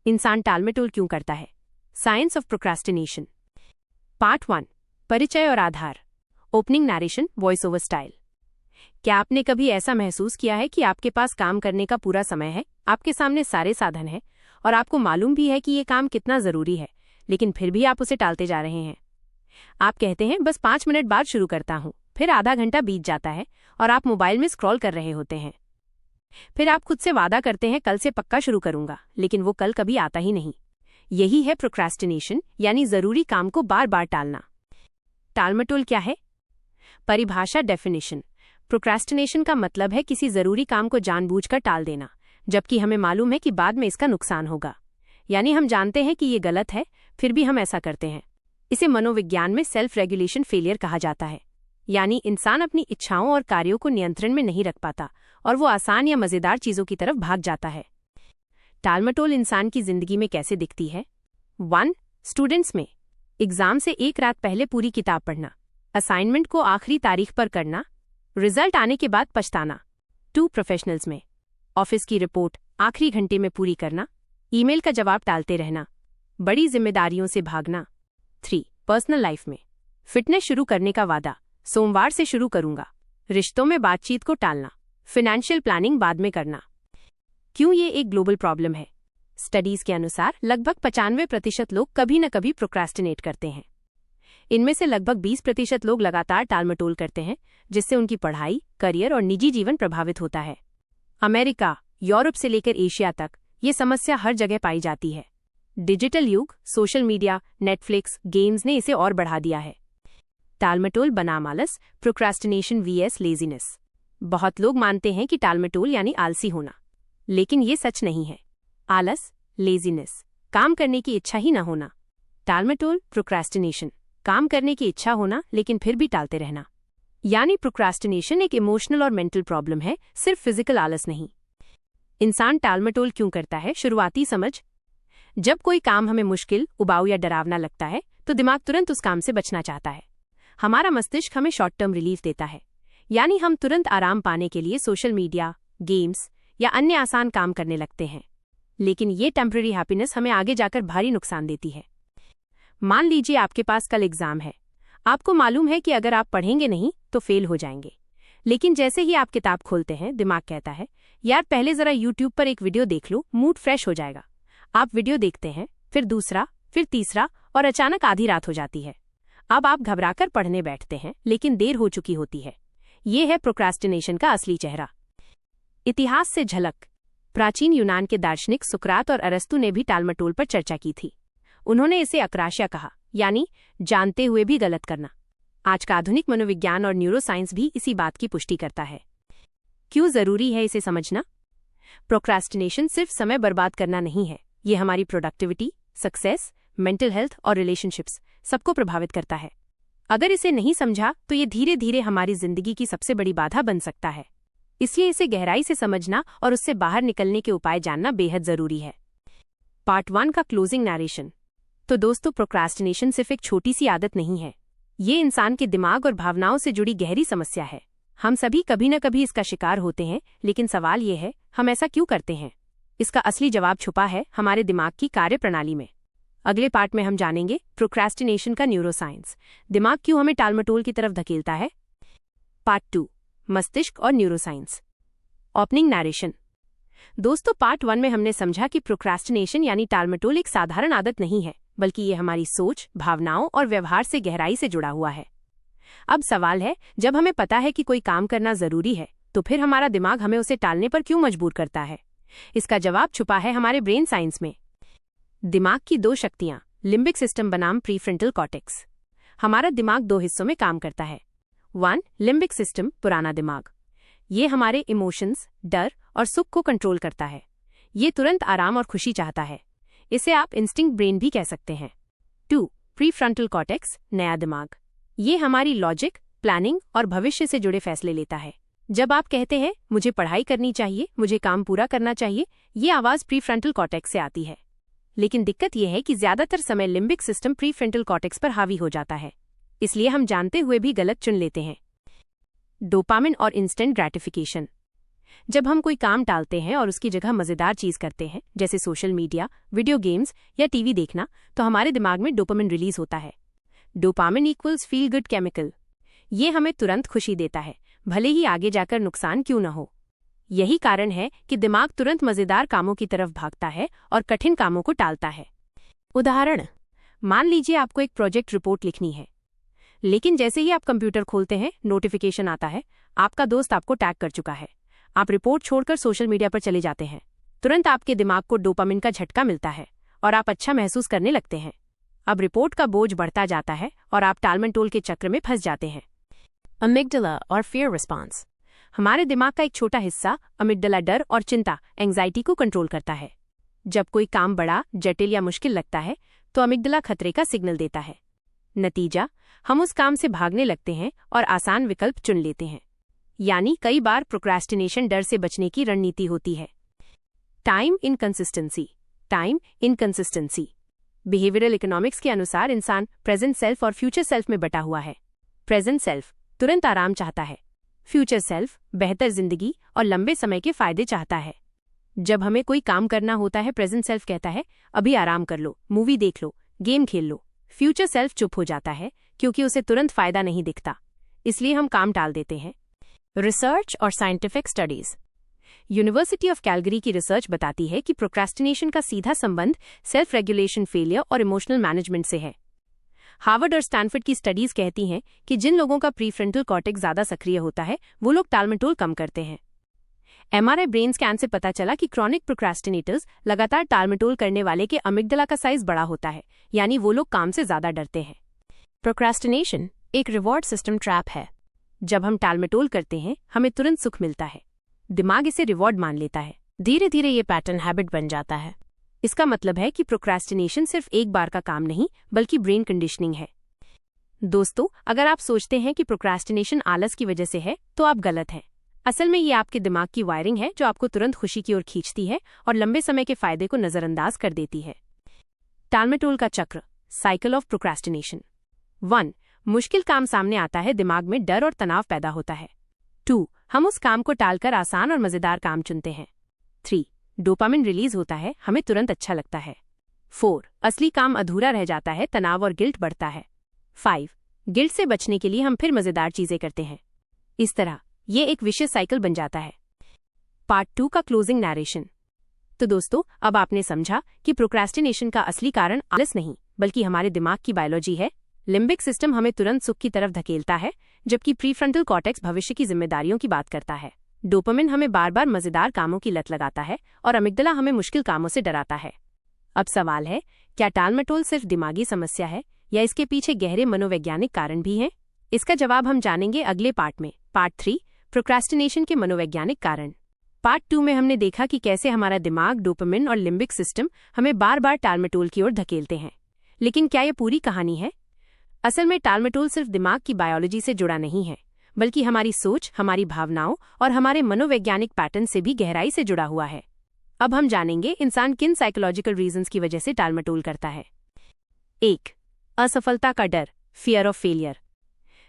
इंसान टालमटोल क्यों करता है? Science of procrastination. पार्ट 1, परिचय और आधार। Opening narration, voice over style. क्या आपने कभी ऐसा महसूस किया है कि आपके पास काम करने का पूरा समय है, आपके सामने सारे साधन हैं और आपको मालूम भी है कि ये काम कितना जरूरी है, लेकिन फिर भी आप उसे टालते जा रहे हैं? आप कहते हैं बस 5 मिनट बाद शुरू करता हूं, फिर आधा घंटा बीत जाता है और आप मोबाइल में स्क्रॉल कर रहे होते हैं। फिर आप खुद से वादा करते हैं कल से पक्का शुरू करूंगा, लेकिन वो कल कभी आता ही नहीं। यही है प्रोक्रास्टिनेशन, यानी जरूरी काम को बार बार टालना। टालमटोल क्या है? परिभाषा, डेफिनेशन। प्रोक्रास्टिनेशन का मतलब है किसी जरूरी काम को जानबूझकर टाल देना, जबकि हमें मालूम है कि बाद में इसका नुकसान होगा। यानी हम जानते हैं कि ये गलत है, फिर भी हम ऐसा करते हैं। इसे मनोविज्ञान में सेल्फ रेगुलेशन फेलियर कहा जाता है। यानी इंसान अपनी इच्छाओं और कार्यों को नियंत्रण में नहीं रख पाता और वो आसान या मजेदार चीजों की तरफ भाग जाता है। टालमटोल इंसान की जिंदगी में कैसे दिखती है? 1. स्टूडेंट्स में एग्जाम से एक रात पहले पूरी किताब पढ़ना, असाइनमेंट को आखिरी तारीख पर करना, रिजल्ट आने के बाद पछताना। 2. प्रोफेशनल्स में ऑफिस की रिपोर्ट आखिरी घंटे में पूरी करना, ईमेल का जवाब टालते रहना, बड़ी जिम्मेदारियों से भागना। 3. पर्सनल लाइफ में फिटनेस शुरू करने का वादा, सोमवार से शुरू करूंगा, रिश्तों में बातचीत को टालना, फाइनेंशियल प्लानिंग बाद में करना। क्यों ये एक ग्लोबल प्रॉब्लम है? स्टडीज के अनुसार लगभग 95% लोग कभी न कभी प्रोक्रास्टिनेट करते हैं। इनमें से लगभग 20% लोग लगातार टालमटोल करते हैं, जिससे उनकी पढ़ाई, करियर और निजी जीवन प्रभावित होता है। अमेरिका, यूरोप से लेकर एशिया तक ये समस्या हर जगह पाई जाती है। डिजिटल युग, सोशल मीडिया, नेटफ्लिक्स, गेम्स ने इसे और बढ़ा दिया है। टालमटोल बनाम आलस, प्रोक्रास्टिनेशन वीएस लेजीनेस। बहुत लोग मानते हैं कि टालमटोल यानी आलसी होना, लेकिन ये सच नहीं है। आलस, लेजीनेस, काम करने की इच्छा ही न होना। टालमटोल, प्रोक्रास्टिनेशन, काम करने की इच्छा होना लेकिन फिर भी टालते रहना। यानी प्रोक्रास्टिनेशन एक इमोशनल और मेंटल प्रॉब्लम है, सिर्फ फिजिकल आलस नहीं। इंसान टालमटोल क्यों करता है? शुरुआती समझ। जब कोई काम हमें मुश्किल, उबाऊ या डरावना लगता है तो दिमाग तुरंत उस काम से बचना चाहता है। हमारा मस्तिष्क हमें शॉर्ट टर्म रिलीफ देता है, यानी हम तुरंत आराम पाने के लिए सोशल मीडिया, गेम्स या अन्य आसान काम करने लगते हैं। लेकिन ये टेम्पररी हैप्पीनेस हमें आगे जाकर भारी नुकसान देती है। मान लीजिए आपके पास कल एग्जाम है। आपको मालूम है कि अगर आप पढ़ेंगे नहीं तो फेल हो जाएंगे, लेकिन जैसे ही आप किताब खोलते हैं दिमाग कहता है यार पहले जरा यूट्यूब पर एक वीडियो देख लो, मूड फ्रेश हो जाएगा। आप वीडियो देखते हैं, फिर दूसरा, फिर तीसरा और अचानक आधी रात हो जाती है। अब आप घबराकर पढ़ने बैठते हैं, लेकिन देर हो चुकी होती है। ये है प्रोक्रास्टिनेशन का असली चेहरा। इतिहास से झलक। प्राचीन यूनान के दार्शनिक सुकरात और अरस्तु ने भी टालमटोल पर चर्चा की थी। उन्होंने इसे अक्राशया कहा, यानी जानते हुए भी गलत करना। आज का आधुनिक मनोविज्ञान और न्यूरोसाइंस भी इसी बात की पुष्टि करता है। क्यों जरूरी है इसे समझना? प्रोक्रास्टिनेशन सिर्फ समय बर्बाद करना नहीं है, ये हमारी प्रोडक्टिविटी, सक्सेस, मेंटल हेल्थ और रिलेशनशिप्स सबको प्रभावित करता है। अगर इसे नहीं समझा तो ये धीरे धीरे हमारी जिंदगी की सबसे बड़ी बाधा बन सकता है। इसलिए इसे गहराई से समझना और उससे बाहर निकलने के उपाय जानना बेहद जरूरी है। पार्ट 1 का क्लोजिंग नरेशन। तो दोस्तों, प्रोक्रास्टिनेशन सिर्फ एक छोटी सी आदत नहीं है, ये इंसान के दिमाग और भावनाओं से जुड़ी गहरी समस्या है। हम सभी कभी न कभी इसका शिकार होते हैं, लेकिन सवाल ये है, हम ऐसा क्यों करते हैं? इसका असली जवाब छुपा है हमारे दिमाग की कार्यप्रणाली में। अगले पार्ट में हम जानेंगे प्रोक्रास्टिनेशन का न्यूरोसाइंस, दिमाग क्यों हमें टालमटोल की तरफ धकेलता है। पार्ट 2, मस्तिष्क और न्यूरोसाइंस। Opening narration. दोस्तों, पार्ट 1 में हमने समझा कि प्रोक्रास्टिनेशन यानी टालमटोल एक साधारण आदत नहीं है, बल्कि ये हमारी सोच, भावनाओं और व्यवहार से गहराई से जुड़ा हुआ है। अब सवाल है, जब हमें पता है कि कोई काम करना जरूरी है, तो फिर हमारा दिमाग हमें उसे टालने पर क्यों मजबूर करता है? इसका जवाब छुपा है हमारे ब्रेन साइंस में। दिमाग की 2 शक्तियां, लिम्बिक सिस्टम बनाम प्रीफ्रंटल कॉर्टेक्स। हमारा दिमाग 2 हिस्सों में काम करता है। 1. लिम्बिक सिस्टम, पुराना दिमाग। ये हमारे इमोशंस, डर और सुख को कंट्रोल करता है। ये तुरंत आराम और खुशी चाहता है। इसे आप इंस्टिंक्ट ब्रेन भी कह सकते हैं। 2. प्रीफ्रंटल कॉर्टेक्स, नया दिमाग। ये हमारी लॉजिक, प्लानिंग और भविष्य से जुड़े फैसले लेता है। जब आप कहते हैं मुझे पढ़ाई करनी चाहिए, मुझे काम पूरा करना चाहिए, ये आवाज प्रीफ्रंटल कॉर्टेक्स से आती है। लेकिन दिक्कत यह है कि ज्यादातर समय लिम्बिक सिस्टम प्रीफ्रंटल कॉर्टेक्स पर हावी हो जाता है, इसलिए हम जानते हुए भी गलत चुन लेते हैं। डोपामिन और इंस्टेंट ग्रेटिफिकेशन। जब हम कोई काम टालते हैं और उसकी जगह मजेदार चीज करते हैं, जैसे सोशल मीडिया, वीडियो गेम्स या टीवी देखना, तो हमारे दिमाग में डोपामिन रिलीज होता है। Dopamine equals feel good chemical. ये हमें तुरंत खुशी देता है, भले ही आगे जाकर नुकसान क्यों न हो। यही कारण है कि दिमाग तुरंत मजेदार कामों की तरफ भागता है और कठिन कामों को टालता है। उदाहरण, मान लीजिए आपको एक प्रोजेक्ट रिपोर्ट लिखनी है, लेकिन जैसे ही आप कंप्यूटर खोलते हैं, नोटिफिकेशन आता है, आपका दोस्त आपको टैग कर चुका है। आप रिपोर्ट छोड़कर सोशल मीडिया पर चले जाते हैं। तुरंत आपके दिमाग को डोपामिन का झटका मिलता है और आप अच्छा महसूस करने लगते हैं। अब रिपोर्ट का बोझ बढ़ता जाता है और आप टालमटोल के चक्र में फंस जाते हैं। अमिगडाला और फियर रिस्पॉन्स। हमारे दिमाग का एक छोटा हिस्सा अमिगडाला डर और चिंता, एंग्जाइटी को कंट्रोल करता है। जब कोई काम बड़ा, जटिल या मुश्किल लगता है, तो अमिगडाला खतरे का सिग्नल देता है। नतीजा, हम उस काम से भागने लगते हैं और आसान विकल्प चुन लेते हैं। यानी कई बार प्रोक्रेस्टिनेशन डर से बचने की रणनीति होती है। Time inconsistency. Time inconsistency. Behavioural economics के अनुसार इंसान प्रेजेंट सेल्फ और फ्यूचर सेल्फ में बटा हुआ है। प्रेजेंट सेल्फ तुरंत आराम चाहता है, फ्यूचर सेल्फ बेहतर जिंदगी और लंबे समय के फायदे चाहता है। जब हमें कोई काम करना होता है, प्रेजेंट सेल्फ कहता है अभी आराम कर लो, मूवी देख लो, गेम खेल लो। फ्यूचर सेल्फ चुप हो जाता है क्योंकि उसे तुरंत फायदा नहीं दिखता, इसलिए हम काम टाल देते हैं। रिसर्च और scientific studies. University of Calgary की रिसर्च बताती है कि प्रोक्रेस्टिनेशन का सीधा संबंध सेल्फ रेगुलेशन फेलियर और इमोशनल मैनेजमेंट से है। हार्वर्ड और स्टैनफोर्ड की स्टडीज कहती हैं कि जिन लोगों का प्रीफ्रंटल कॉर्टेक्स ज्यादा सक्रिय होता है, वो लोग टालमटोल कम करते हैं। एमआरआई ब्रेन स्कैन से पता चला कि क्रॉनिक प्रोक्रेस्टिनेटर्स लगातार टालमटोल करने वाले के अमिगडाला का साइज बड़ा होता है, यानी वो लोग काम से ज्यादा डरते हैं। प्रोक्रेस्टिनेशन एक रिवॉर्ड सिस्टम ट्रैप है। जब हम टालमटोल करते हैं, हमें तुरंत सुख मिलता है। दिमाग इसे रिवॉर्ड मान लेता है। धीरे धीरे ये पैटर्न हैबिट बन जाता है। इसका मतलब है कि प्रोक्रेस्टिनेशन सिर्फ एक बार का काम नहीं, बल्कि ब्रेन कंडीशनिंग है। दोस्तों, अगर आप सोचते हैं कि प्रोक्रेस्टिनेशन आलस की वजह से है, तो आप गलत हैं। असल में ये आपके दिमाग की वायरिंग है जो आपको तुरंत खुशी की ओर खींचती है और लंबे समय के फायदे को नजरअंदाज कर देती है। टालमटोल का चक्र, साइकिल ऑफ प्रोक्रेस्टिनेशन। 1. मुश्किल काम सामने आता है, दिमाग में डर और तनाव पैदा होता है। 2. हम उस काम को टालकर आसान और मजेदार काम चुनते हैं। 3. डोपामिन रिलीज होता है, हमें तुरंत अच्छा लगता है। 4. असली काम अधूरा रह जाता है, तनाव और गिल्ट बढ़ता है। 5. गिल्ट से बचने के लिए हम फिर मजेदार चीजें करते हैं। इस तरह ये एक विशियस साइकिल बन जाता है। पार्ट 2 का क्लोजिंग नैरेशन। तो दोस्तों, अब आपने समझा कि प्रोक्रेस्टिनेशन का असली कारण आलस नहीं, बल्कि हमारे दिमाग की बायोलॉजी है। लिम्बिक सिस्टम हमें तुरंत सुख की तरफ धकेलता है, जबकि प्रीफ्रंटल कॉर्टेक्स भविष्य की जिम्मेदारियों की बात करता है। डोपामिन हमें बार बार मजेदार कामों की लत लगाता है और अमिगडाला हमें मुश्किल कामों से डराता है। अब सवाल है, क्या टालमटोल सिर्फ दिमागी समस्या है या इसके पीछे गहरे मनोवैज्ञानिक कारण भी हैं? इसका जवाब हम जानेंगे अगले पार्ट में। पार्ट 3, प्रोक्रेस्टिनेशन के मनोवैज्ञानिक कारण। पार्ट 2 में हमने देखा कि कैसे हमारा दिमाग, डोपामिन और लिम्बिक सिस्टम हमें बार बार टालमटोल की ओर धकेलते हैं। लेकिन क्या यह पूरी कहानी है? असल में टालमटोल सिर्फ दिमाग की बायोलॉजी से जुड़ा नहीं है, बल्कि हमारी सोच, हमारी भावनाओं और हमारे मनोवैज्ञानिक पैटर्न से भी गहराई से जुड़ा हुआ है। अब हम जानेंगे इंसान किन साइकोलॉजिकल रीजंस की वजह से टालमटोल करता है। 1. असफलता का डर, फियर ऑफ फेलियर।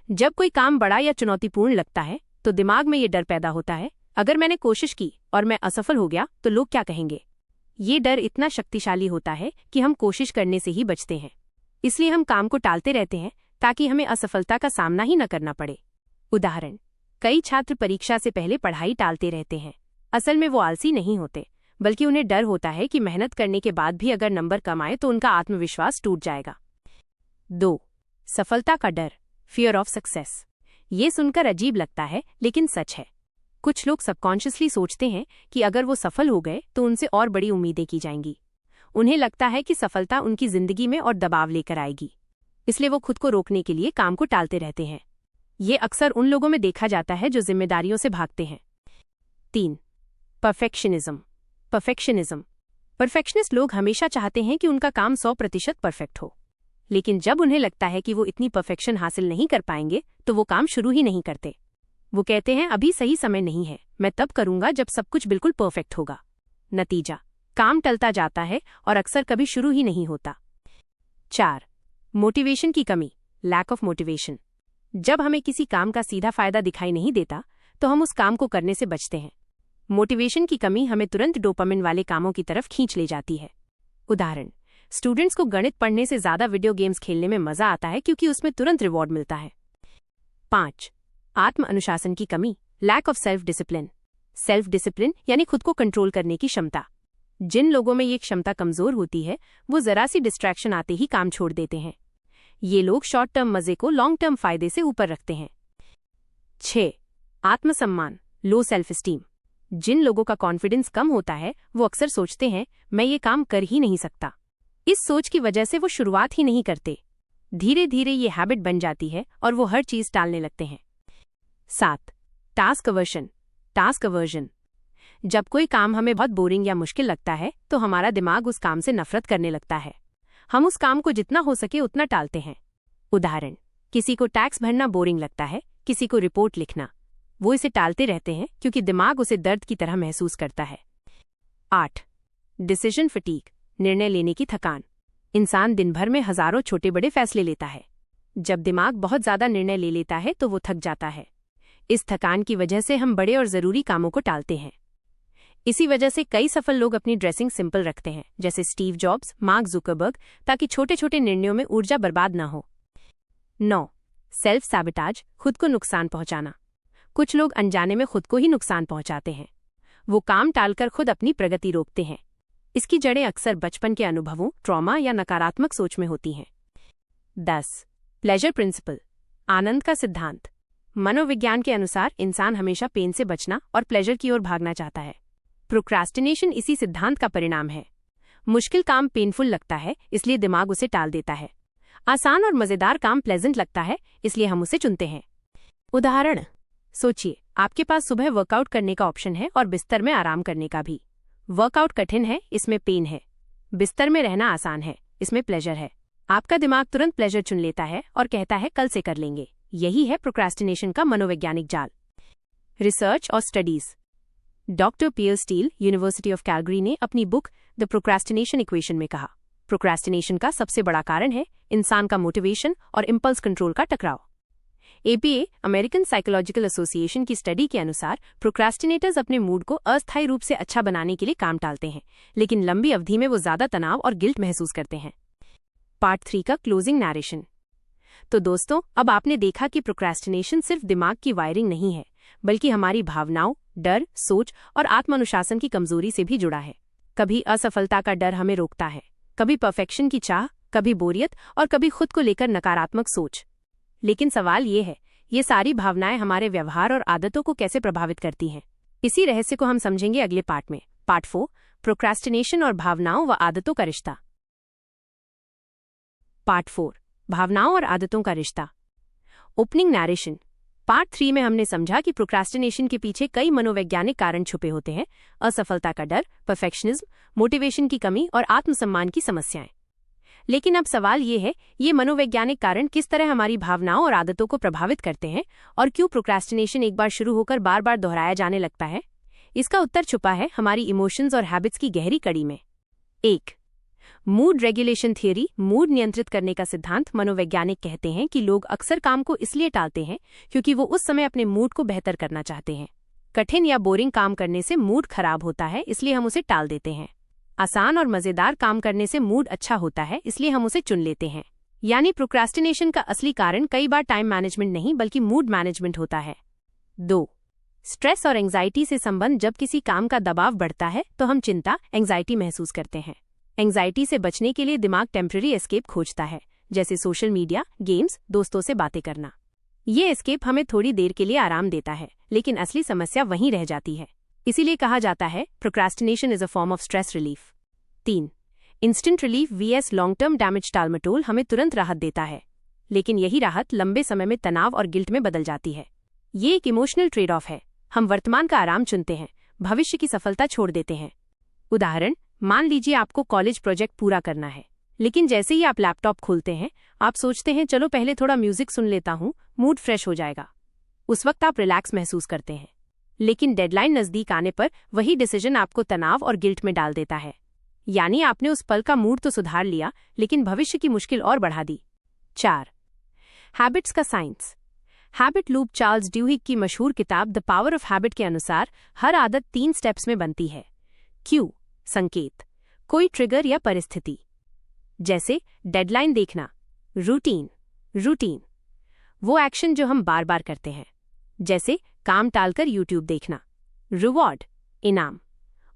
जब कोई काम बड़ा या चुनौतीपूर्ण लगता है, तो दिमाग में ये डर पैदा होता है, अगर मैंने कोशिश की और मैं असफल हो गया तो लोग क्या कहेंगे। ये डर इतना शक्तिशाली होता है कि हम कोशिश करने से ही बचते हैं। इसलिए हम काम को टालते रहते हैं ताकि हमें असफलता का सामना ही न करना पड़े। उदाहरण, कई छात्र परीक्षा से पहले पढ़ाई टालते रहते हैं। असल में वो आलसी नहीं होते, बल्कि उन्हें डर होता है कि मेहनत करने के बाद भी अगर नंबर कम आए तो उनका आत्मविश्वास टूट जाएगा। 2. सफलता का डर, फियर ऑफ सक्सेस। ये सुनकर अजीब लगता है, लेकिन सच है। कुछ लोग सबकॉन्शियसली सोचते हैं कि अगर वो सफल हो गए तो उनसे और बड़ी उम्मीदें की जाएंगी। उन्हें लगता है कि सफलता उनकी जिंदगी में और दबाव लेकर आएगी, इसलिए वो खुद को रोकने के लिए काम को टालते रहते हैं। ये अक्सर उन लोगों में देखा जाता है जो जिम्मेदारियों से भागते हैं। 3. परफेक्शनिज्म। परफेक्शनिस्ट लोग हमेशा चाहते हैं कि उनका काम 100% परफेक्ट हो, लेकिन जब उन्हें लगता है कि वो इतनी परफेक्शन हासिल नहीं कर पाएंगे तो वो काम शुरू ही नहीं करते। वो कहते हैं अभी सही समय नहीं है, मैं तब करूंगा जब सब कुछ बिल्कुल परफेक्ट होगा। नतीजा, काम टलता जाता है और अक्सर कभी शुरू ही नहीं होता। 4. मोटिवेशन की कमी, लैक ऑफ मोटिवेशन। जब हमें किसी काम का सीधा फायदा दिखाई नहीं देता तो हम उस काम को करने से बचते हैं। मोटिवेशन की कमी हमें तुरंत डोपामिन वाले कामों की तरफ खींच ले जाती है। उदाहरण, स्टूडेंट्स को गणित पढ़ने से ज्यादा वीडियो गेम्स खेलने में मजा आता है क्योंकि उसमें तुरंत रिवॉर्ड मिलता है। 5. आत्म अनुशासन की कमी, lack of self discipline. Self discipline यानी खुद को कंट्रोल करने की क्षमता। जिन लोगों में ये क्षमता कमजोर होती है वो जरा सी डिस्ट्रैक्शन आते ही काम छोड़ देते हैं। ये लोग शॉर्ट टर्म मजे को लॉन्ग टर्म फायदे से ऊपर रखते हैं। 6. आत्मसम्मान, लो सेल्फ स्टीम। जिन लोगों का कॉन्फिडेंस कम होता है वो अक्सर सोचते हैं मैं ये काम कर ही नहीं सकता। इस सोच की वजह से वो शुरुआत ही नहीं करते। धीरे धीरे ये हैबिट बन जाती है और वो हर चीज टालने लगते हैं। 7. Task aversion, task aversion. जब कोई काम हमें बहुत बोरिंग या मुश्किल लगता है तो हमारा दिमाग उस काम से नफरत करने लगता है। हम उस काम को जितना हो सके उतना टालते हैं। उदाहरण, किसी को टैक्स भरना बोरिंग लगता है, किसी को रिपोर्ट लिखना। वो इसे टालते रहते हैं क्योंकि दिमाग उसे दर्द की तरह महसूस करता है। 8. डिसीजन फटीग, निर्णय लेने की थकान। इंसान दिन भर में हजारों छोटे बड़े फैसले लेता है। जब दिमाग बहुत ज्यादा निर्णय ले लेता है तो वो थक जाता है। इस थकान की वजह से हम बड़े और जरूरी कामों को टालते हैं। इसी वजह से कई सफल लोग अपनी ड्रेसिंग सिंपल रखते हैं, जैसे स्टीव जॉब्स, मार्क जुकरबर्ग, ताकि छोटे छोटे निर्णयों में ऊर्जा बर्बाद न हो। 9. सेल्फ सैबोटाज, खुद को नुकसान पहुंचाना। कुछ लोग अनजाने में खुद को ही नुकसान पहुंचाते हैं। वो काम टालकर खुद अपनी प्रगति रोकते हैं। इसकी जड़ें अक्सर बचपन के अनुभवों, ट्रॉमा या नकारात्मक सोच में होती हैं। 10. प्लेजर प्रिंसिपल, आनंद का सिद्धांत। मनोविज्ञान के अनुसार इंसान हमेशा पेन से बचना और प्लेजर की ओर भागना चाहता है। प्रोक्रास्टिनेशन इसी सिद्धांत का परिणाम है। मुश्किल काम पेनफुल लगता है इसलिए दिमाग उसे टाल देता है। आसान और मजेदार काम प्लेजेंट लगता है इसलिए हम उसे चुनते हैं। उदाहरण, सोचिए आपके पास सुबह वर्कआउट करने का ऑप्शन है और बिस्तर में आराम करने का भी। वर्कआउट कठिन है, इसमें पेन है। बिस्तर में रहना आसान है, इसमें प्लेजर है। आपका दिमाग तुरंत प्लेजर चुन लेता है और कहता है कल से कर लेंगे। यही है प्रोक्रास्टिनेशन का मनोवैज्ञानिक जाल। रिसर्च और studies. Doctor Piers Steel, university of Calgary ने अपनी बुक द प्रोक्रास्टिनेशन इक्वेशन में कहा, प्रोक्रास्टिनेशन का सबसे बड़ा कारण है इंसान का मोटिवेशन और इम्पल्स कंट्रोल का टकराव। APA, अमेरिकन साइकोलॉजिकल एसोसिएशन की स्टडी के अनुसार प्रोक्रास्टिनेटर्स अपने मूड को अस्थायी रूप से अच्छा बनाने के लिए काम टालते हैं, लेकिन लंबी अवधि में वो ज्यादा तनाव और गिल्ट महसूस करते हैं। पार्ट 3 का क्लोजिंग नैरेशन। तो दोस्तों, अब आपने देखा कि प्रोक्रास्टिनेशन सिर्फ दिमाग की वायरिंग नहीं है, बल्कि हमारी भावनाओं, डर, सोच और आत्मानुशासन की कमजोरी से भी जुड़ा है। कभी असफलता का डर हमें रोकता है, कभी परफेक्शन की चाह, कभी बोरियत और कभी खुद को लेकर नकारात्मक सोच। लेकिन सवाल ये है, ये सारी भावनाएं हमारे व्यवहार और आदतों को कैसे प्रभावित करती हैं? इसी रहस्य को हम समझेंगे अगले पार्ट में। पार्ट 4, प्रोक्रास्टिनेशन और भावनाओं व आदतों का रिश्ता। पार्ट 4, भावनाओं और आदतों का रिश्ता। Opening narration. पार्ट 3 में हमने समझा कि प्रोक्रास्टिनेशन के पीछे कई मनोवैज्ञानिक कारण छुपे होते हैं: असफलता का डर, परफेक्शनिज्म, मोटिवेशन की कमी और आत्मसम्मान की समस्याएं। लेकिन अब सवाल ये है, ये मनोवैज्ञानिक कारण किस तरह हमारी भावनाओं और आदतों को प्रभावित करते हैं और क्यों प्रोक्रास्टिनेशन एक बार शुरू होकर बार बार दोहराया जाने लगता है? इसका उत्तर छुपा है हमारी इमोशंस और हैबिट्स की गहरी कड़ी में। 1. मूड रेगुलेशन थियरी, मूड नियंत्रित करने का सिद्धांत। मनोवैज्ञानिक कहते हैं कि लोग अक्सर काम को इसलिए टालते हैं क्योंकि वो उस समय अपने मूड को बेहतर करना चाहते हैं। कठिन या बोरिंग काम करने से मूड खराब होता है, इसलिए हम उसे टाल देते हैं। आसान और मजेदार काम करने से मूड अच्छा होता है, इसलिए हम उसे चुन लेते हैं। यानी प्रोक्रास्टिनेशन का असली कारण कई बार टाइम मैनेजमेंट नहीं बल्कि मूड मैनेजमेंट होता है। 2. स्ट्रेस और एंजाइटी से संबंध। जब किसी काम का दबाव बढ़ता है तो हम चिंता, एंजाइटी महसूस करते हैं। एंजाइटी से बचने के लिए दिमाग टेम्पररी एस्केप खोजता है, जैसे सोशल मीडिया, गेम्स, दोस्तों से बातें करना। ये एस्केप हमें थोड़ी देर के लिए आराम देता है, लेकिन असली समस्या वहीं रह जाती है। इसीलिए कहा जाता है procrastination is a form of stress relief. 3. Instant relief vs long term damage. टालमटोल हमें तुरंत राहत देता है, लेकिन यही राहत लंबे समय में तनाव और गिल्ट में बदल जाती है। ये एक इमोशनल ट्रेड ऑफ है। हम वर्तमान का आराम चुनते हैं, भविष्य की सफलता छोड़ देते हैं। उदाहरण, मान लीजिए आपको कॉलेज प्रोजेक्ट पूरा करना है, लेकिन जैसे ही आप लैपटॉप खोलते हैं आप सोचते हैं चलो पहले थोड़ा म्यूजिक सुन लेता हूँ, मूड फ्रेश हो जाएगा। उस वक्त आप रिलैक्स महसूस करते हैं, लेकिन डेडलाइन नजदीक आने पर वही डिसीजन आपको तनाव और गिल्ट में डाल देता है। यानी आपने उस पल का मूड तो सुधार लिया, लेकिन भविष्य की मुश्किल और बढ़ा दी। 4. हैबिट्स का साइंस। हैबिट लूप चार्ल्स ड्यूहिग की मशहूर किताब द पावर ऑफ हैबिट के अनुसार हर आदत 3 स्टेप्स में बनती है। क्यू, संकेत, कोई ट्रिगर या परिस्थिति, जैसे डेडलाइन देखना। रूटीन, वो एक्शन जो हम बार बार करते हैं, जैसे काम टालकर यूट्यूब देखना। रिवॉर्ड, इनाम,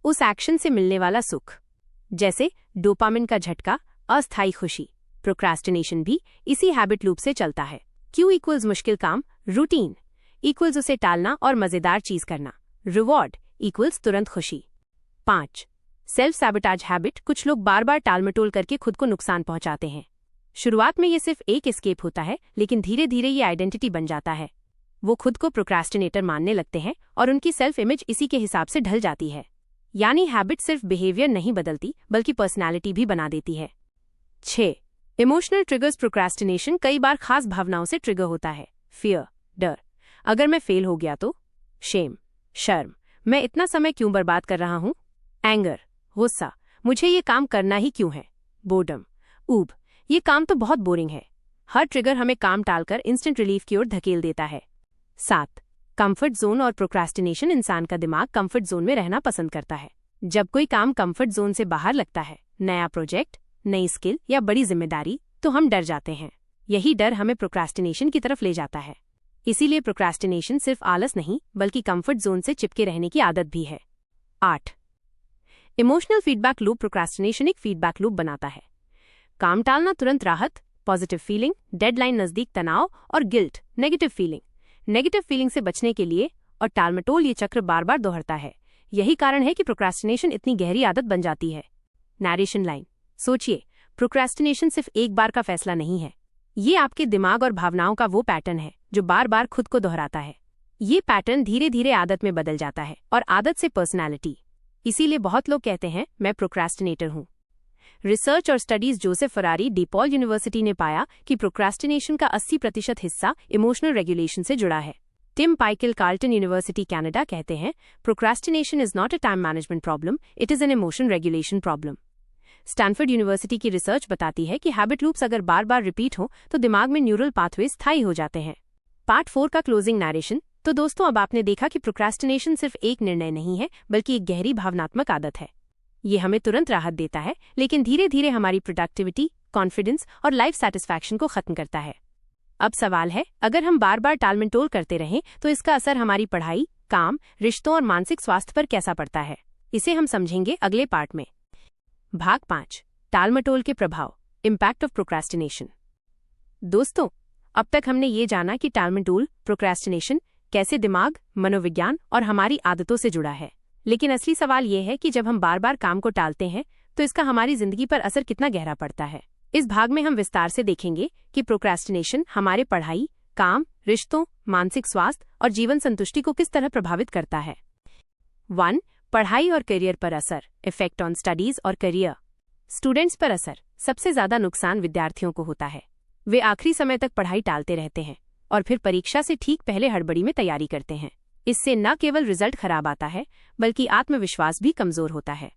उस एक्शन से मिलने वाला सुख, जैसे डोपामिन का झटका, अस्थायी खुशी। प्रोक्रास्टिनेशन भी इसी हैबिट लूप से चलता है। क्यू इक्वल्स मुश्किल काम, रूटीन इक्वल्स उसे टालना और मजेदार चीज करना। रिवॉर्ड इक्वल्स तुरंत खुशी। 5. Self sabotage habit. कुछ लोग बार बार टालमटोल करके खुद को नुकसान पहुंचाते हैं। शुरुआत में ये सिर्फ एक एस्केप होता है, लेकिन धीरे धीरे ये आइडेंटिटी बन जाता है। वो खुद को प्रोक्रास्टिनेटर मानने लगते हैं और उनकी सेल्फ इमेज इसी के हिसाब से ढल जाती है। यानी हैबिट सिर्फ बिहेवियर नहीं बदलती, बल्कि पर्सनैलिटी भी बना देती है। 6. Emotional triggers. प्रोक्रास्टिनेशन कई बार खास भावनाओं से ट्रिगर होता है। फियर, डर, अगर मैं फेल हो गया तो। शेम, शर्म, मैं इतना समय क्यों बर्बाद कर रहा हूं। एंगर, गुस्सा, मुझे ये काम करना ही क्यों है। बोर्डम, ऊब, ये काम तो बहुत बोरिंग है। हर ट्रिगर हमें काम टालकर इंस्टेंट रिलीफ की ओर धकेल देता है। 7. कंफर्ट जोन और प्रोक्रास्टिनेशन। इंसान का दिमाग कंफर्ट जोन में रहना पसंद करता है। जब कोई काम कंफर्ट जोन से बाहर लगता है, नया प्रोजेक्ट, नई स्किल या बड़ी जिम्मेदारी, तो हम डर जाते हैं। यही डर हमें प्रोक्रास्टिनेशन की तरफ ले जाता है। इसीलिए प्रोक्रास्टिनेशन सिर्फ आलस नहीं, बल्कि कंफर्ट जोन से चिपके रहने की आदत भी है। 8. Emotional feedback loop. प्रोक्रास्टिनेशन एक फीडबैक लूप बनाता है। काम टालना तुरंत राहत, पॉजिटिव फीलिंग, डेडलाइन नजदीक तनाव और guilt, negative feeling. Negative feeling से बचने के लिए और टालमटोल ये चक्र बार बार दोहरता है। यही कारण है कि प्रोक्रास्टिनेशन इतनी गहरी आदत बन जाती है। Narration line. सोचिए, प्रोक्रास्टिनेशन सिर्फ एक बार का फैसला नहीं है। ये आपके दिमाग और भावनाओं का वो पैटर्न है जो बार बार खुद को दोहराता है। ये पैटर्न धीरे धीरे आदत में बदल जाता है और आदत से पर्सनैलिटी। इसीलिए बहुत लोग कहते हैं, मैं प्रोक्रास्टिनेटर हूं। रिसर्च और studies Joseph Ferrari, DePaul university ने पाया कि प्रोक्रास्टिनेशन का 80% हिस्सा इमोशनल रेगुलेशन से जुड़ा है। टिम पाइकल, कार्ल्टन यूनिवर्सिटी, कनाडा, कहते हैं, procrastination is not a time management problem, it is an emotion regulation problem. Stanford university की रिसर्च बताती है कि हैबिट लूप्स अगर बार बार रिपीट हो तो दिमाग में न्यूरल पाथवे स्थायी हो जाते हैं। पार्ट 4 का क्लोजिंग नैरेशन। तो दोस्तों, अब आपने देखा कि प्रोक्रास्टिनेशन सिर्फ एक निर्णय नहीं है, बल्कि एक गहरी भावनात्मक आदत है। ये हमें तुरंत राहत देता है, लेकिन धीरे धीरे हमारी प्रोडक्टिविटी, कॉन्फिडेंस और लाइफ सैटिस्फैक्शन को खत्म करता है। अब सवाल है, अगर हम बार बार टालमटोल करते रहें तो इसका असर हमारी पढ़ाई, काम, रिश्तों और मानसिक स्वास्थ्य पर कैसा पड़ता है? इसे हम समझेंगे अगले पार्ट में। भाग 5, टालमटोल के प्रभाव, इम्पैक्ट ऑफ प्रोक्रास्टिनेशन। दोस्तों, अब तक हमने ये जाना कि टालमटोल, प्रोक्रास्टिनेशन कैसे दिमाग, मनोविज्ञान और हमारी आदतों से जुड़ा है। लेकिन असली सवाल यह है कि जब हम बार बार काम को टालते हैं तो इसका हमारी जिंदगी पर असर कितना गहरा पड़ता है। इस भाग में हम विस्तार से देखेंगे कि प्रोक्रास्टिनेशन हमारे पढ़ाई, काम, रिश्तों, मानसिक स्वास्थ्य और जीवन संतुष्टि को किस तरह प्रभावित करता है। 1. पढ़ाई और करियर पर असर, इफेक्ट ऑन स्टडीज और करियर। स्टूडेंट्स पर असर। सबसे ज्यादा नुकसान विद्यार्थियों को होता है। वे आखिरी समय तक पढ़ाई टालते रहते हैं और फिर परीक्षा से ठीक पहले हड़बड़ी में तैयारी करते हैं। इससे न केवल रिजल्ट खराब आता है, बल्कि आत्मविश्वास भी कमजोर होता है।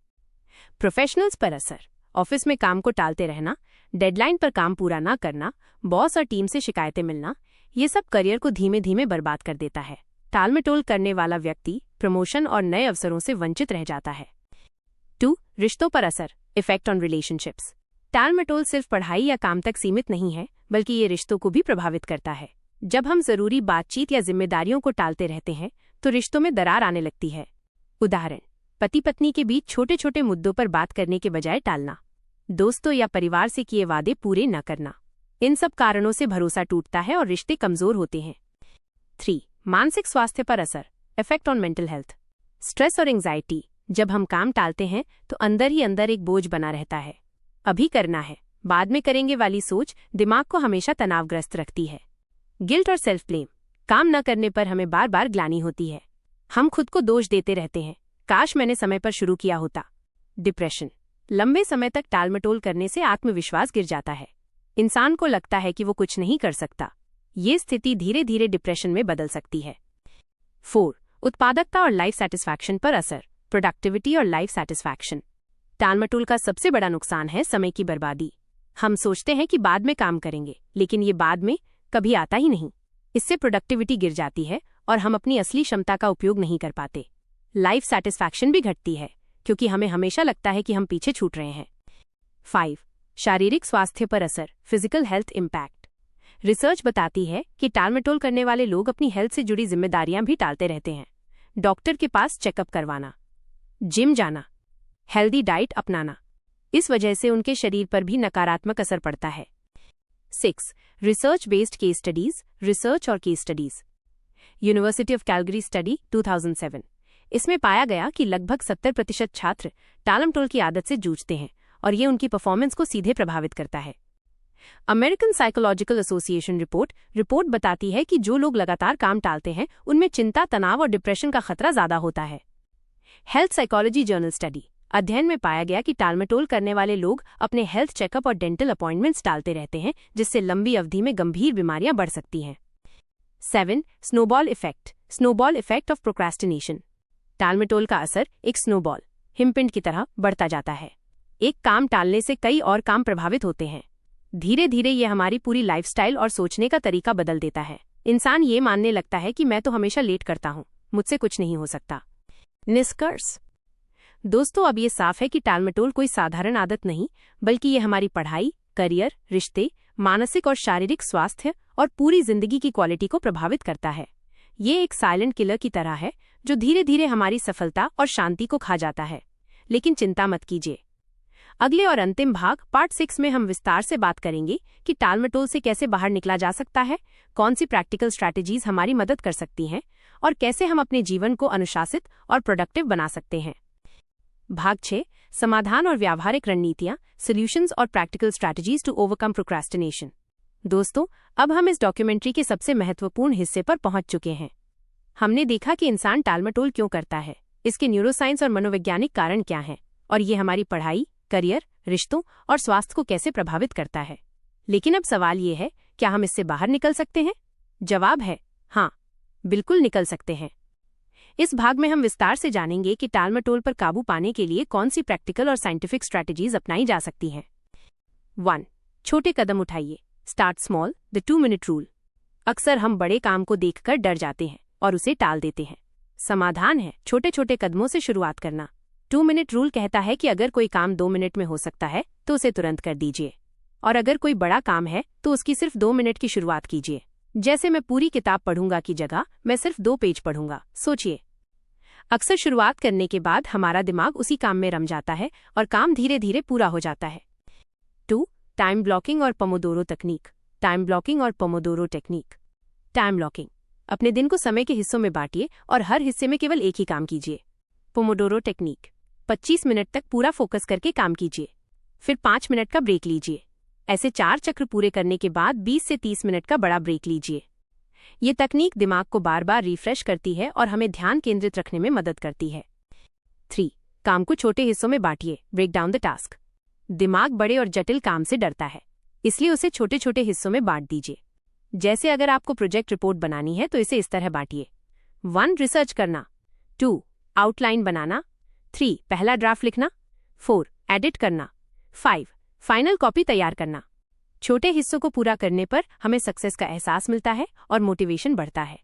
प्रोफेशनल्स पर असर। ऑफिस में काम को टालते रहना, डेडलाइन पर काम पूरा न करना, बॉस और टीम से शिकायतें मिलना, ये सब करियर को धीमे धीमे बर्बाद कर देता है। टालमटोल करने वाला व्यक्ति प्रमोशन और नए अवसरों से वंचित रह जाता है। 2. रिश्तों पर असर, इफेक्ट ऑन रिलेशनशिप्स। टालमटोल सिर्फ पढ़ाई या काम तक सीमित नहीं है, बल्कि ये रिश्तों को भी प्रभावित करता है। जब हम जरूरी बातचीत या जिम्मेदारियों को टालते रहते हैं तो रिश्तों में दरार आने लगती है। उदाहरण, पति पत्नी के बीच छोटे छोटे मुद्दों पर बात करने के बजाय टालना, दोस्तों या परिवार से किए वादे पूरे न करना। इन सब कारणों से भरोसा टूटता है और रिश्ते कमजोर होते हैं। 3. मानसिक स्वास्थ्य पर असर, effect on mental health. Stress और एंजाइटी। जब हम काम टालते हैं तो अंदर ही अंदर एक बोझ बना रहता है। अभी करना है, बाद में करेंगे वाली सोच दिमाग को हमेशा तनावग्रस्त रखती है। गिल्ट और सेल्फ ब्लेम। काम न करने पर हमें बार बार ग्लानि होती है। हम खुद को दोष देते रहते हैं, काश मैंने समय पर शुरू किया होता। डिप्रेशन। लंबे समय तक टालमटोल करने से आत्मविश्वास गिर जाता है। इंसान को लगता है कि वो कुछ नहीं कर सकता। ये स्थिति धीरे धीरे डिप्रेशन में बदल सकती है। 4. उत्पादकता और लाइफ सैटिस्फैक्शन पर असर, प्रोडक्टिविटी और लाइफ सैटिस्फैक्शन। टालमटोल का सबसे बड़ा नुकसान है समय की बर्बादी। हम सोचते हैं कि बाद में काम करेंगे, लेकिन ये बाद में कभी आता ही नहीं। इससे प्रोडक्टिविटी गिर जाती है और हम अपनी असली क्षमता का उपयोग नहीं कर पाते। लाइफ सैटिस्फैक्शन भी घटती है क्योंकि हमें हमेशा लगता है कि हम पीछे छूट रहे हैं। 5. शारीरिक स्वास्थ्य पर असर, फिजिकल हेल्थ इम्पैक्ट। रिसर्च बताती है कि टालमटोल करने वाले लोग अपनी हेल्थ से जुड़ी जिम्मेदारियां भी टालते रहते हैं। डॉक्टर के पास चेकअप करवाना, जिम जाना, हेल्दी डाइट अपनाना। इस वजह से उनके शरीर पर भी नकारात्मक असर पड़ता है। 6. Research based case studies, research और case studies. University of Calgary study 2007। इसमें पाया गया कि लगभग 70% छात्र टालमटोल की आदत से जूझते हैं और ये उनकी परफॉर्मेंस को सीधे प्रभावित करता है। अमेरिकन साइकोलॉजिकल एसोसिएशन रिपोर्ट बताती है कि जो लोग लगातार काम टालते हैं उनमें चिंता, तनाव और डिप्रेशन का खतरा ज्यादा होता है। हेल्थ साइकोलॉजी जर्नल स्टडी अध्ययन में पाया गया कि टालमटोल करने वाले लोग अपने हेल्थ चेकअप और डेंटल अपॉइंटमेंट्स टालते रहते हैं, जिससे लंबी अवधि में गंभीर बीमारियां बढ़ सकती हैं। 7. Snowball effect of procrastination. टालमटोल का असर एक स्नोबॉल, हिमपिंड की तरह बढ़ता जाता है। एक काम टालने से कई और काम प्रभावित होते हैं। धीरे धीरे ये हमारी पूरी लाइफस्टाइल और सोचने का तरीका बदल देता है। इंसान ये मानने लगता है कि मैं तो हमेशा लेट करता हूँ, मुझसे कुछ नहीं हो सकता। निष्कर्ष। दोस्तों, अब ये साफ है कि टालमटोल कोई साधारण आदत नहीं, बल्कि ये हमारी पढ़ाई, करियर, रिश्ते, मानसिक और शारीरिक स्वास्थ्य और पूरी जिंदगी की क्वालिटी को प्रभावित करता है। ये एक साइलेंट किलर की तरह है जो धीरे धीरे हमारी सफलता और शांति को खा जाता है। लेकिन चिंता मत कीजिए, अगले और अंतिम भाग पार्ट 6 में हम विस्तार से बात करेंगे कि टालमटोल से कैसे बाहर निकला जा सकता है, कौन सी प्रैक्टिकल स्ट्रैटेजीज हमारी मदद कर सकती हैं और कैसे हम अपने जीवन को अनुशासित और प्रोडक्टिव बना सकते हैं। भाग 6, समाधान और व्यावहारिक रणनीतियां, सॉल्यूशंस और practical strategies to overcome procrastination. दोस्तों, अब हम इस डॉक्यूमेंट्री के सबसे महत्वपूर्ण हिस्से पर पहुंच चुके हैं। हमने देखा कि इंसान टालमटोल क्यों करता है, इसके न्यूरोसाइंस और मनोवैज्ञानिक कारण क्या हैं, और ये हमारी पढ़ाई, करियर, रिश्तों और स्वास्थ्य को कैसे प्रभावित करता है। लेकिन अब सवाल ये है, क्या हम इससे बाहर निकल सकते हैं? जवाब है हाँ, बिल्कुल निकल सकते हैं। इस भाग में हम विस्तार से जानेंगे कि टालमटोल पर काबू पाने के लिए कौन सी प्रैक्टिकल और साइंटिफिक स्ट्रैटेजीज अपनाई जा सकती हैं। 1. छोटे कदम उठाइए। Start small, the 2-minute rule. अक्सर हम बड़े काम को देखकर डर जाते हैं और उसे टाल देते हैं। समाधान है छोटे छोटे कदमों से शुरुआत करना। 2-minute रूल कहता है कि अगर कोई काम 2 मिनट में हो सकता है तो उसे तुरंत कर दीजिए, और अगर कोई बड़ा काम है तो उसकी सिर्फ 2 मिनट की शुरुआत कीजिए। जैसे मैं पूरी किताब पढ़ूंगा की जगह मैं सिर्फ 2 पेज पढ़ूंगा। सोचिए, अक्सर शुरुआत करने के बाद हमारा दिमाग उसी काम में रम जाता है और काम धीरे धीरे पूरा हो जाता है। 2. टाइम ब्लॉकिंग और पोमोडोरो तकनीक। टाइम ब्लॉकिंग और पोमोडोरो टेक्निक। टाइम ब्लॉकिंग, अपने दिन को समय के हिस्सों में बांटिए और हर हिस्से में केवल एक ही काम कीजिए। पोमोडोरो टेक्निक, 25 मिनट तक पूरा फोकस करके काम कीजिए, फिर 5 मिनट का ब्रेक लीजिए। ऐसे 4 चक्र पूरे करने के बाद 20 से 30 मिनट का बड़ा ब्रेक लीजिए। ये तकनीक दिमाग को बार बार रिफ्रेश करती है और हमें ध्यान केंद्रित रखने में मदद करती है। 3. काम को छोटे हिस्सों में बांटिए। Break down the task. दिमाग बड़े और जटिल काम से डरता है, इसलिए उसे छोटे छोटे हिस्सों में बांट दीजिए। जैसे अगर आपको प्रोजेक्ट रिपोर्ट बनानी है तो इसे इस तरह बांटिए। 1. रिसर्च करना। 2. आउटलाइन बनाना। 3. पहला ड्राफ्ट लिखना। 4. एडिट करना। 5. फाइनल कॉपी तैयार करना। छोटे हिस्सों को पूरा करने पर हमें सक्सेस का एहसास मिलता है और मोटिवेशन बढ़ता है।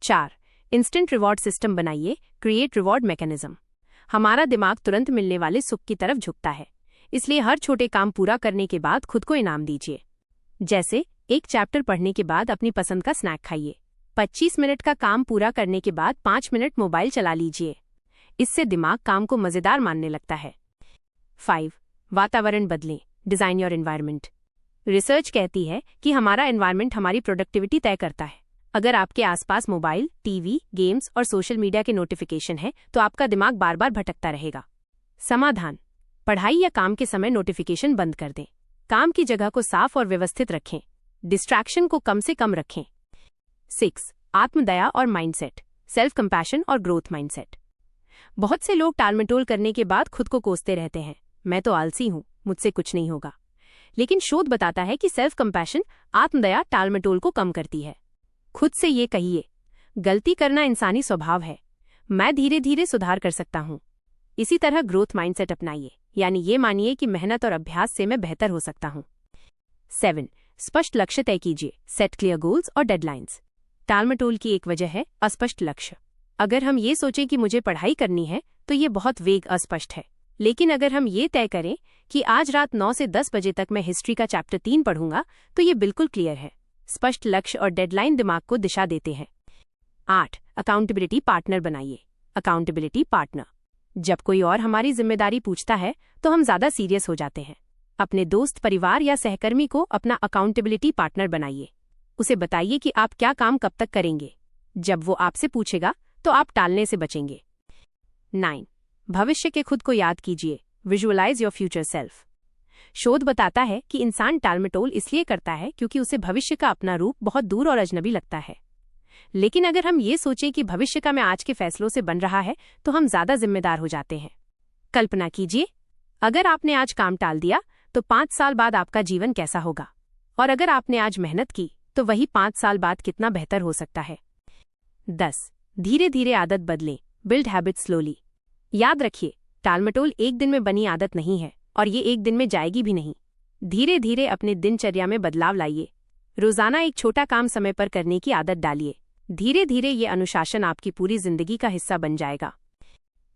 4. इंस्टेंट रिवॉर्ड सिस्टम बनाइए। Create reward mechanism. हमारा दिमाग तुरंत मिलने वाले सुख की तरफ झुकता है, इसलिए हर छोटे काम पूरा करने के बाद खुद को इनाम दीजिए। जैसे एक चैप्टर पढ़ने के बाद अपनी पसंद का स्नैक खाइए। 25 मिनट का काम पूरा करने के बाद 5 मिनट मोबाइल चला लीजिए। इससे दिमाग काम को मजेदार मानने लगता है। 5. वातावरण बदलें। Design your environment. रिसर्च कहती है कि हमारा एनवायरनमेंट हमारी प्रोडक्टिविटी तय करता है। अगर आपके आसपास मोबाइल, टीवी, गेम्स और सोशल मीडिया के नोटिफिकेशन है तो आपका दिमाग बार बार भटकता रहेगा। समाधान, पढ़ाई या काम के समय नोटिफिकेशन बंद कर दें। काम की जगह को साफ और व्यवस्थित रखें। डिस्ट्रैक्शन को कम से कम रखें। 6. आत्मदया और माइंडसेट। सेल्फ कंपैशन और ग्रोथ माइंडसेट। बहुत से लोग टालमटोल करने के बाद खुद को कोसते रहते हैं, मैं तो आलसी हूं, मुझसे कुछ नहीं होगा। लेकिन शोध बताता है कि सेल्फ कंपैशन, आत्मदया टालमटोल को कम करती है। खुद से ये कहिए, गलती करना इंसानी स्वभाव है, मैं धीरे धीरे सुधार कर सकता हूं। इसी तरह ग्रोथ माइंडसेट अपनाइए, यानी ये मानिए कि मेहनत और अभ्यास से मैं बेहतर हो सकता हूं। 7. स्पष्ट लक्ष्य तय कीजिए, सेट क्लियर गोल्स और डेडलाइंस। टालमटोल की एक वजह है अस्पष्ट लक्ष्य। अगर हम ये सोचें कि मुझे पढ़ाई करनी है तो ये बहुत वेग अस्पष्ट है। लेकिन अगर हम ये तय करें कि आज रात 9 से 10 बजे तक मैं हिस्ट्री का चैप्टर 3 पढ़ूंगा तो ये बिल्कुल क्लियर है। स्पष्ट लक्ष्य और डेडलाइन दिमाग को दिशा देते हैं। 8. अकाउंटेबिलिटी पार्टनर बनाइए। Accountability partner. जब कोई और हमारी जिम्मेदारी पूछता है तो हम ज्यादा सीरियस हो जाते हैं। अपने दोस्त, परिवार या सहकर्मी को अपना अकाउंटेबिलिटी पार्टनर बनाइए। उसे बताइए कि आप क्या काम कब तक करेंगे। जब वो आपसे पूछेगा तो आप टालने से बचेंगे। 9. भविष्य के खुद को याद कीजिए। Visualize your future self. शोध बताता है कि इंसान टालमटोल इसलिए करता है क्योंकि उसे भविष्य का अपना रूप बहुत दूर और अजनबी लगता है। लेकिन अगर हम ये सोचें कि भविष्य का मैं आज के फैसलों से बन रहा है तो हम ज्यादा जिम्मेदार हो जाते हैं। कल्पना कीजिए, अगर आपने आज काम टाल दिया तो 5 साल बाद आपका जीवन कैसा होगा, और अगर आपने आज मेहनत की तो वही 5 साल बाद कितना बेहतर हो सकता है। 10. धीरे धीरे आदत बदलें। Build habit slowly. याद रखिए, टालमटोल एक दिन में बनी आदत नहीं है और ये एक दिन में जाएगी भी नहीं। धीरे धीरे अपने दिनचर्या में बदलाव लाइए। रोजाना एक छोटा काम समय पर करने की आदत डालिए। धीरे धीरे ये अनुशासन आपकी पूरी जिंदगी का हिस्सा बन जाएगा।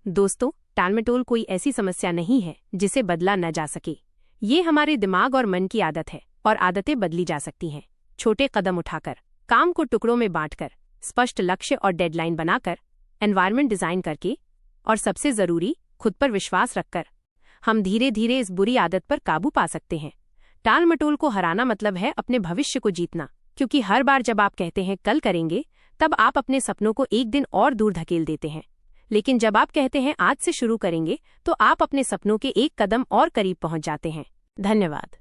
दोस्तों, टालमटोल कोई ऐसी समस्या नहीं है जिसे बदला न जा सके। ये हमारे दिमाग और मन की आदत है और आदतें बदली जा सकती हैं। छोटे कदम उठाकर, काम को टुकड़ों में बांटकर, स्पष्ट लक्ष्य और डेडलाइन बनाकर, एनवायरनमेंट डिजाइन करके और सबसे जरूरी खुद पर विश्वास रखकर हम धीरे धीरे इस बुरी आदत पर काबू पा सकते हैं। टालमटोल को हराना मतलब है अपने भविष्य को जीतना, क्योंकि हर बार जब आप कहते हैं कल करेंगे तब आप अपने सपनों को एक दिन और दूर धकेल देते हैं। लेकिन जब आप कहते हैं आज से शुरू करेंगे तो आप अपने सपनों के एक कदम और करीब पहुंच जाते हैं। धन्यवाद।